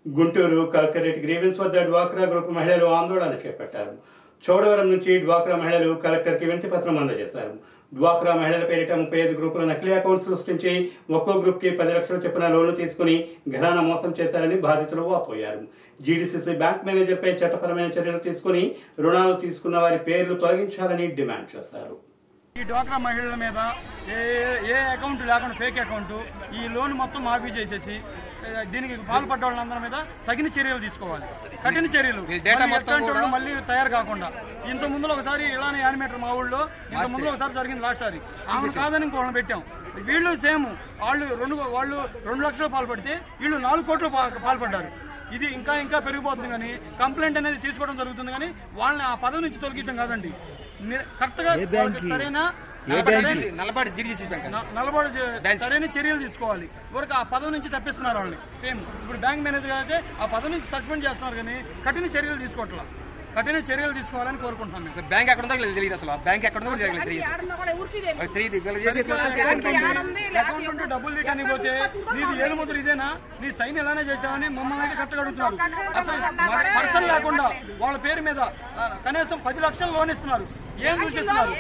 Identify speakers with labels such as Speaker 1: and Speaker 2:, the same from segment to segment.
Speaker 1: Guntur collectorate grievance వద్ద డ్వాక్రా group మహిళలు ఆందోళన చేపట్టారు. చోడవరం నుంచి డ్వాక్రా మహిళలు కలెక్టర్కి వినతిపత్రం అందజేశారు. డ్వాక్రా మహిళల పేరిట 35 గ్రూపుల నకిలీ అకౌంట్స్ సృష్టించి ఒక్కో గ్రూప్కి 10 లక్షల చొప్పున లోన్లు తీసుకుని ఘరానా మోసం చేశారని బాధితులు వాపోయారు. జీడీసీసీ బ్యాంక్ మేనేజర్పై చట్టపరమైన చర్యలు తీసుకుని రుణాలు తీసుకున్న వారి పేర్లు తొలగించాలని డిమాండ్ చేశారు.
Speaker 2: ఈ డ్వాక్రా మహిళల మీద ఏ అకౌంట్ లేకుండా ఫేక్ అకౌంట్ ఈ లోన్ మొత్తం మాఫీ చేసేసి దీనికి పాల్పడ్డ వాళ్ళందరి మీద తగిన చర్యలు తీసుకోవాలి, కఠిన చర్యలు. మళ్ళీ తయారు కాకుండా ఇంత ముందులో ఒకసారి ఇలానే యానిమేటర్ మా ఊళ్ళో ఇంత ముందులో ఒకసారి జరిగింది. లాస్ట్ సారి ఆమె కాదని ఇంకోళ్ళని పెట్టాం. వీళ్ళు సేమ్ వాళ్ళు 2 లక్షలు పాల్పడితే వీళ్ళు 4 కోట్లు పాల్పడ్డారు. ఇది ఇంకా ఇంకా పెరిగిపోతుంది. కానీ కంప్లైంట్ అనేది తీసుకోవడం జరుగుతుంది. కానీ వాళ్ళని ఆ పదవి నుంచి తొలగించడం కాదండి, కరెక్ట్ గా సరైన సరైన చర్యలు తీసుకోవాలి. వరకు ఆ పదవి నుంచి తప్పిస్తున్నారు వాళ్ళని. సేమ్ ఇప్పుడు బ్యాంక్ మేనేజర్ అయితే ఆ పదవి నుంచి సస్పెండ్ చేస్తున్నారు. కానీ కఠిన చర్యలు తీసుకోవట్లా, కఠిన చర్యలు తీసుకోవాలని కోరుకుంటున్నాను.
Speaker 3: బ్యాంక్ ఎక్కడ ఉందో తెలియదు, అసలు బ్యాంక్ ఎక్కడ ఉందో
Speaker 2: అకౌంట్ డబ్బులు తీయని పోతే నీది ఏలు ముద్ర ఇదేనా, నీ సైన్ ఎలానే చేశావని మమ్మల్ని అయితే కరెక్ట్గా అడుగుతున్నారు. అసలు పర్సన్ లేకుండా వాళ్ళ పేరు మీద కనీసం 10 లక్షలు లోన్ ఇస్తున్నారు. ఏం సూచిస్తున్నారు?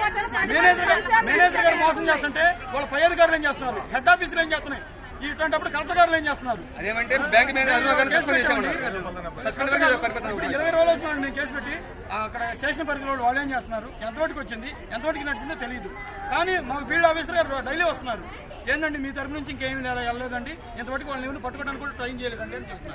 Speaker 2: మేనేజర్ గారు మోసం చేస్తుంటే వాళ్ళ పై అధికారులు ఏం చేస్తున్నారు, హెడ్ ఆఫీసులు ఏం చేస్తున్నాయి, ఇటువంటిప్పుడు కలెక్టర్ గారు ఏం చేస్తున్నారు?
Speaker 3: అదేమంటే బ్యాంక్ మేనేజర్
Speaker 2: 20 రోజులు అవుతున్నాడు నేను కేసు పెట్టి. అక్కడ స్టేషన్ పరిధిలో వాళ్ళు ఏం చేస్తున్నారు, ఎంతవరకు వచ్చింది, ఎంతవరకు నడిచిందో తెలియదు. కానీ మా ఫీల్డ్ ఆఫీసర్ గారు డైలీ వస్తున్నారు. ఏంటంటే మీ తరపు నుంచి ఇంకేమీ వెళ్ళలేదండి, ఇంతవరకు వాళ్ళని పట్టుకోవడానికి కూడా ట్రైన్ చేయలేదండి అని చెప్తున్నారు.